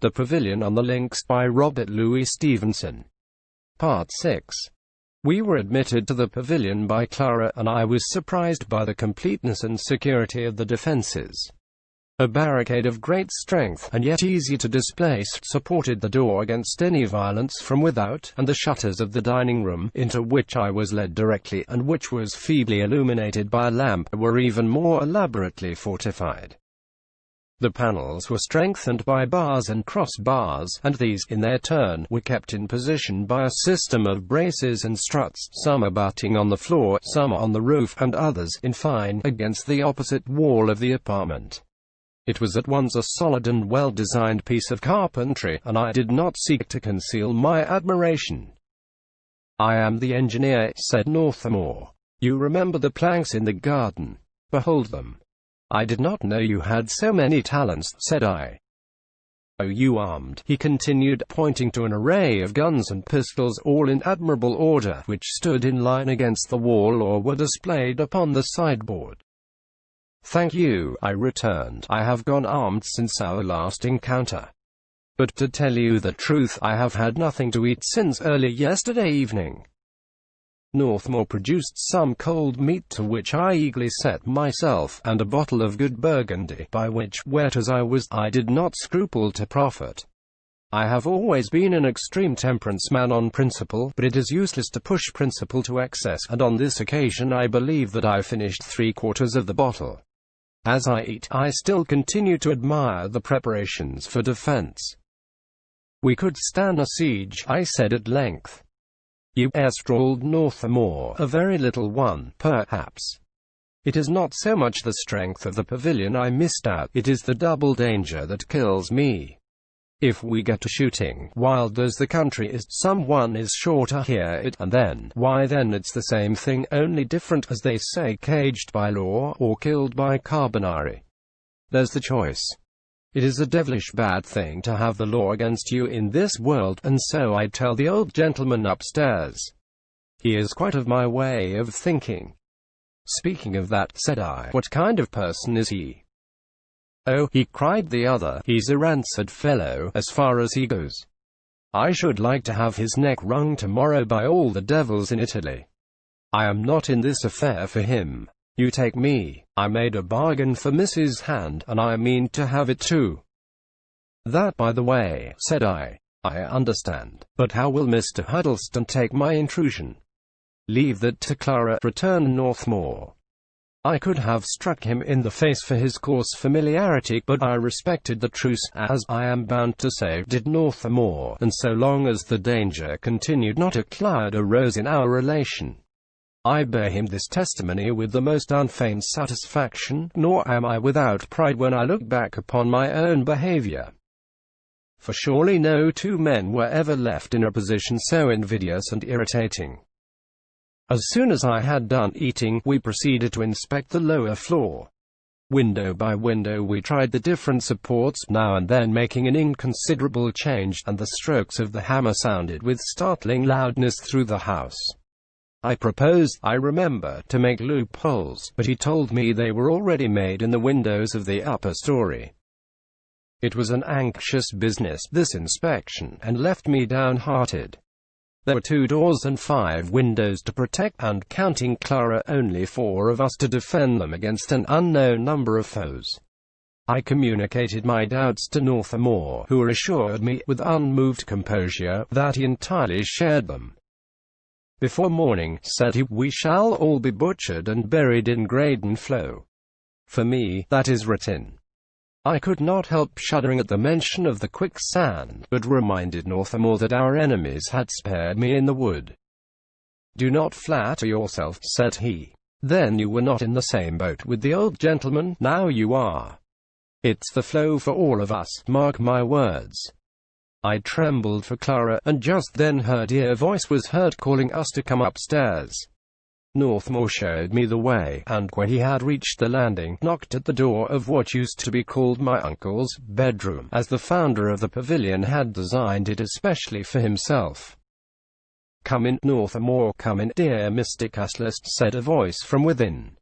The Pavilion on the Links by Robert Louis Stevenson. Part 6. We were admitted to the pavilion by Clara, and I was surprised by the completeness and security of the defences. A barricade of great strength, and yet easy to displace, supported the door against any violence from without, and the shutters of the dining room, into which I was led directly, and which was feebly illuminated by a lamp, were even more elaborately fortified. The panels were strengthened by bars and crossbars, and these, in their turn, were kept in position by a system of braces and struts, some abutting on the floor, some on the roof, and others, in fine, against the opposite wall of the apartment. It was at once a solid and well-designed piece of carpentry, and I did not seek to conceal my admiration. "I am the engineer," said Northmore. "You remember the planks in the garden? Behold them." "I did not know you had so many talents," said I. "Are you armed?" he continued, pointing to an array of guns and pistols, all in admirable order, which stood in line against the wall or were displayed upon the sideboard. "Thank you," I returned. "I have gone armed since our last encounter. But to tell you the truth, I have had nothing to eat since early yesterday evening." Northmore produced some cold meat, to which I eagerly set myself, and a bottle of good Burgundy, by which, wet as I was, I did not scruple to profit. I have always been an extreme temperance man on principle, but it is useless to push principle to excess, and on this occasion I believe that I finished 3/4 of the bottle. As I eat, I still continue to admire the preparations for defense. "We could stand a siege," I said at length. "Yes," drawled Northmore, "a very little one, perhaps. It is not so much the strength of the pavilion I misdoubt, it is the double danger that kills me. If we get to shooting, wild as the country is, someone is sure to hear it, and then, why then it's the same thing, only different, as they say, caged by law, or killed by carbonari. There's the choice. It is a devilish bad thing to have the law against you in this world, and so I tell the old gentleman upstairs. He is quite of my way of thinking." "Speaking of that," said I, "what kind of person is he?" "Oh," he cried the other, "he's a rancid fellow, as far as he goes. I should like to have his neck wrung tomorrow by all the devils in Italy. I am not in this affair for him. You take me. I made a bargain for Mrs. Hand, and I mean to have it too." "That, by the way," said I understand. But how will Mr. Huddleston take my intrusion?" "Leave that to Clara," returned Northmore. I could have struck him in the face for his coarse familiarity, but I respected the truce, as, I am bound to say, did Northmore, and so long as the danger continued, not a cloud arose in our relation. I bear him this testimony with the most unfeigned satisfaction, nor am I without pride when I look back upon my own behavior. For surely no two men were ever left in a position so invidious and irritating. As soon as I had done eating, we proceeded to inspect the lower floor. Window by window we tried the different supports, now and then making an inconsiderable change, and the strokes of the hammer sounded with startling loudness through the house. I proposed, I remember, to make loopholes, but he told me they were already made in the windows of the upper story. It was an anxious business, this inspection, and left me downhearted. There were 2 doors and 5 windows to protect, and, counting Clara, only 4 of us to defend them against an unknown number of foes. I communicated my doubts to Northmore, who assured me, with unmoved composure, that he entirely shared them. "Before morning," said he, "we shall all be butchered and buried in Graden Flow. For me, that is written." I could not help shuddering at the mention of the quicksand, but reminded Northmore that our enemies had spared me in the wood. "Do not flatter yourself," said he. "Then you were not in the same boat with the old gentleman, now you are. It's the flow for all of us, mark my words." I trembled for Clara, and just then her dear voice was heard calling us to come upstairs. Northmore showed me the way, and, when he had reached the landing, knocked at the door of what used to be called my uncle's bedroom, as the founder of the pavilion had designed it especially for himself. "Come in, Northmore, come in, dear Mr. Castlist," said a voice from within.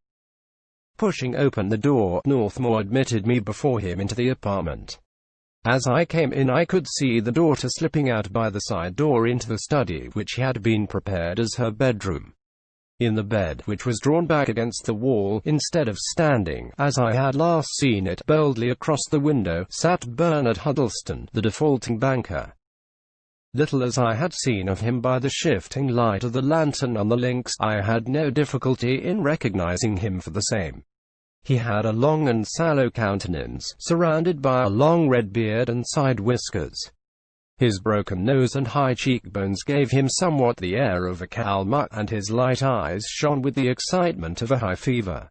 Pushing open the door, Northmore admitted me before him into the apartment. As I came in I could see the daughter slipping out by the side door into the study which had been prepared as her bedroom. In the bed, which was drawn back against the wall, instead of standing, as I had last seen it, boldly across the window, sat Bernard Huddleston, the defaulting banker. Little as I had seen of him by the shifting light of the lantern on the links, I had no difficulty in recognizing him for the same. He had a long and sallow countenance, surrounded by a long red beard and side whiskers. His broken nose and high cheekbones gave him somewhat the air of a Kalmuck, and his light eyes shone with the excitement of a high fever.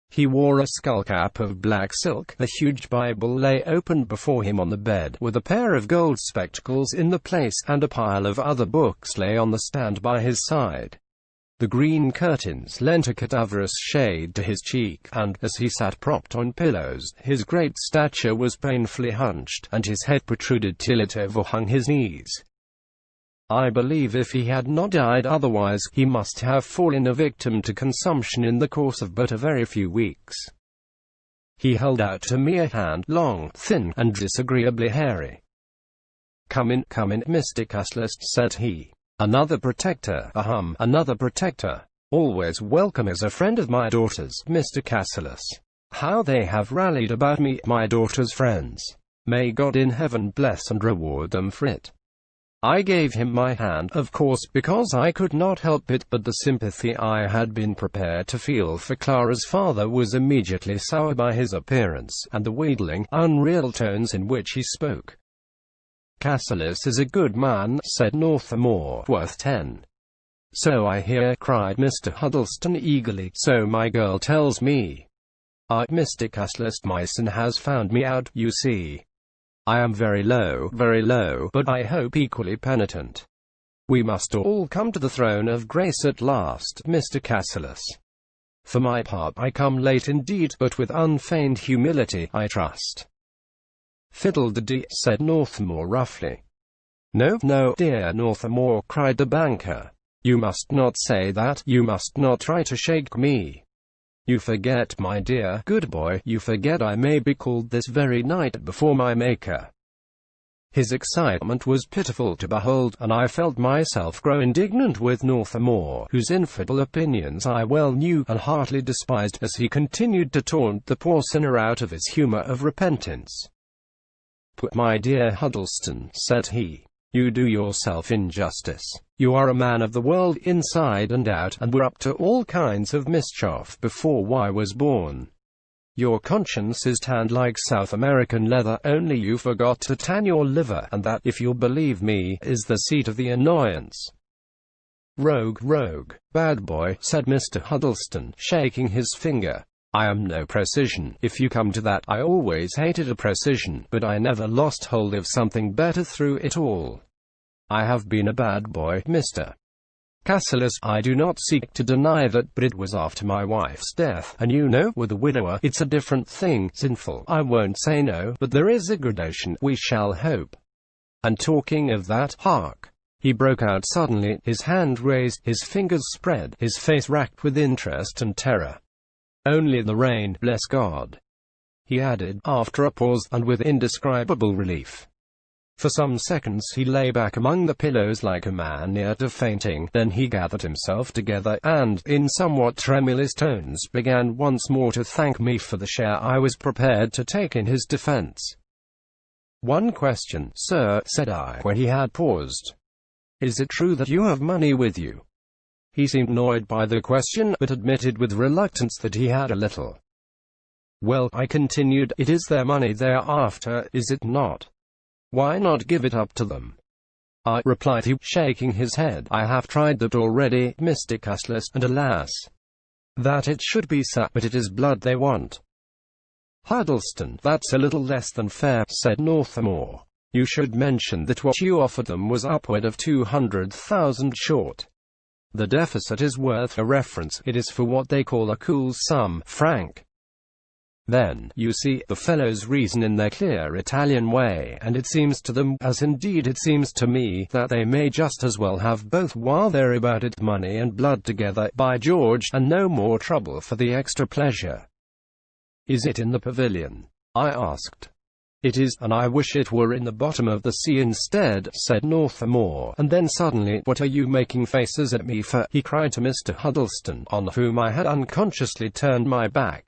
He wore a skullcap of black silk, a huge Bible lay open before him on the bed, with a pair of gold spectacles in the place, and a pile of other books lay on the stand by his side. The green curtains lent a cadaverous shade to his cheek, and, as he sat propped on pillows, his great stature was painfully hunched, and his head protruded till it overhung his knees. I believe if he had not died otherwise, he must have fallen a victim to consumption in the course of but a very few weeks. He held out to me a hand, long, thin, and disagreeably hairy. Come in, Mr. Castlist," said he. "Another protector, another protector. Always welcome as a friend of my daughter's, Mr. Cassilis. How they have rallied about me, my daughter's friends. May God in heaven bless and reward them for it." I gave him my hand, of course, because I could not help it, but the sympathy I had been prepared to feel for Clara's father was immediately soured by his appearance, and the wheedling, unreal tones in which he spoke. "Cassilis is a good man," said Northmore, "worth 10. "So I hear," cried Mr. Huddleston eagerly, "so my girl tells me. Mr. Cassilis, my son has found me out, you see. I am very low, but I hope equally penitent. We must all come to the throne of grace at last, Mr. Cassilis. For my part, I come late indeed, but with unfeigned humility, I trust." "Fiddle-de-dee," said Northmore roughly. No, dear Northmore," cried the banker. "You must not say that. You must not try to shake me. You forget, my dear, good boy, you forget I may be called this very night before my Maker." His excitement was pitiful to behold, and I felt myself grow indignant with Northmore, whose infidel opinions I well knew, and heartily despised, as he continued to taunt the poor sinner out of his humour of repentance. "But my dear Huddleston," said he, "you do yourself injustice. You are a man of the world inside and out, and were up to all kinds of mischief before I was born. Your conscience is tanned like South American leather, only you forgot to tan your liver, and that, if you'll believe me, is the seat of the annoyance." Rogue, bad boy," said Mr. Huddleston, shaking his finger. "I am no precisian, if you come to that. I always hated a precisian, but I never lost hold of something better through it all. I have been a bad boy, Mr. Cassilis. I do not seek to deny that, but it was after my wife's death, and you know, with a widower, it's a different thing, sinful. I won't say no, but there is a gradation, we shall hope. And talking of that, hark!" he broke out suddenly, his hand raised, his fingers spread, his face racked with interest and terror. "Only the rain, bless God," he added, after a pause, and with indescribable relief. For some seconds he lay back among the pillows like a man near to fainting, then he gathered himself together, and, in somewhat tremulous tones, began once more to thank me for the share I was prepared to take in his defense. "One question, sir," said I, when he had paused. "Is it true that you have money with you?" He seemed annoyed by the question, but admitted with reluctance that he had a little. "Well," I continued, "it is their money they are after, is it not? Why not give it up to them?" Replied he, shaking his head, "I have tried that already, Mr. Cassilis, and alas, that it should be so, but it is blood they want." "Huddleston, that's a little less than fair," said Northmore. "You should mention that what you offered them was upward of 200,000 short. The deficit is worth a reference. It is for what they call a cool sum, franc. Then, you see, the fellows reason in their clear Italian way, and it seems to them, as indeed it seems to me, that they may just as well have both while they're about it, money and blood together, by George, and no more trouble for the extra pleasure." "Is it in the Pavilion?" I asked. "It is, and I wish it were in the bottom of the sea instead," said Northmore, and then suddenly, "What are you making faces at me for?" he cried to Mr. Huddleston, on whom I had unconsciously turned my back.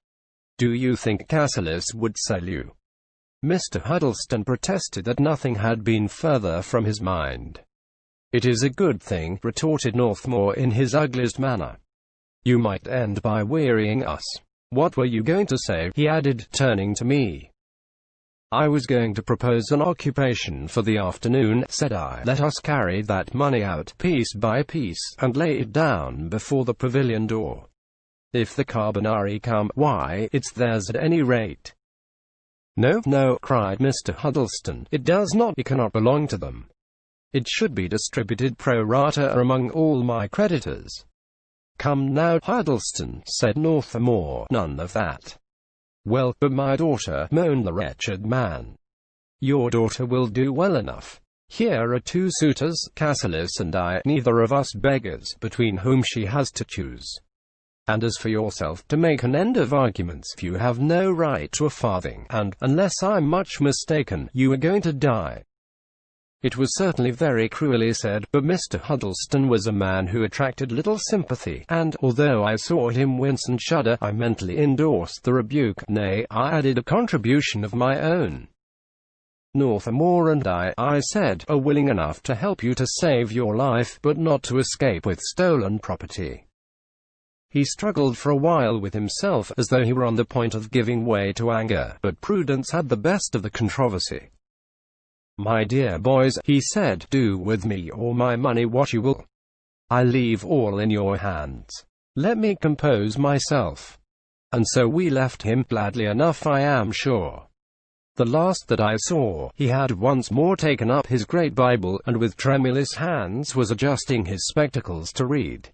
"Do you think Cassilis would sell you?" Mr. Huddleston protested that nothing had been further from his mind. "It is a good thing," retorted Northmore in his ugliest manner. "You might end by wearying us. What were you going to say?" he added, turning to me. "I was going to propose an occupation for the afternoon," said I. "Let us carry that money out, piece by piece, and lay it down before the pavilion door. If the Carbonari come, why, it's theirs at any rate." "No, no," cried Mr. Huddleston, "it does not. It cannot belong to them. It should be distributed pro rata among all my creditors." "Come now, Huddleston," said Northmore, "none of that." "Well, but my daughter," moaned the wretched man. "Your daughter will do well enough. Here are two suitors, Cassilis and I, neither of us beggars, between whom she has to choose. And as for yourself, to make an end of arguments, you have no right to a farthing, and, unless I'm much mistaken, you are going to die." It was certainly very cruelly said, but Mr. Huddleston was a man who attracted little sympathy, and, although I saw him wince and shudder, I mentally endorsed the rebuke. Nay, I added a contribution of my own. "Northmore and I said, are willing enough to help you to save your life, but not to escape with stolen property." He struggled for a while with himself, as though he were on the point of giving way to anger, but prudence had the best of the controversy. "My dear boys," he said, "do with me or my money what you will. I leave all in your hands. Let me compose myself." And so we left him, gladly enough I am sure. The last that I saw, he had once more taken up his great Bible, and with tremulous hands was adjusting his spectacles to read.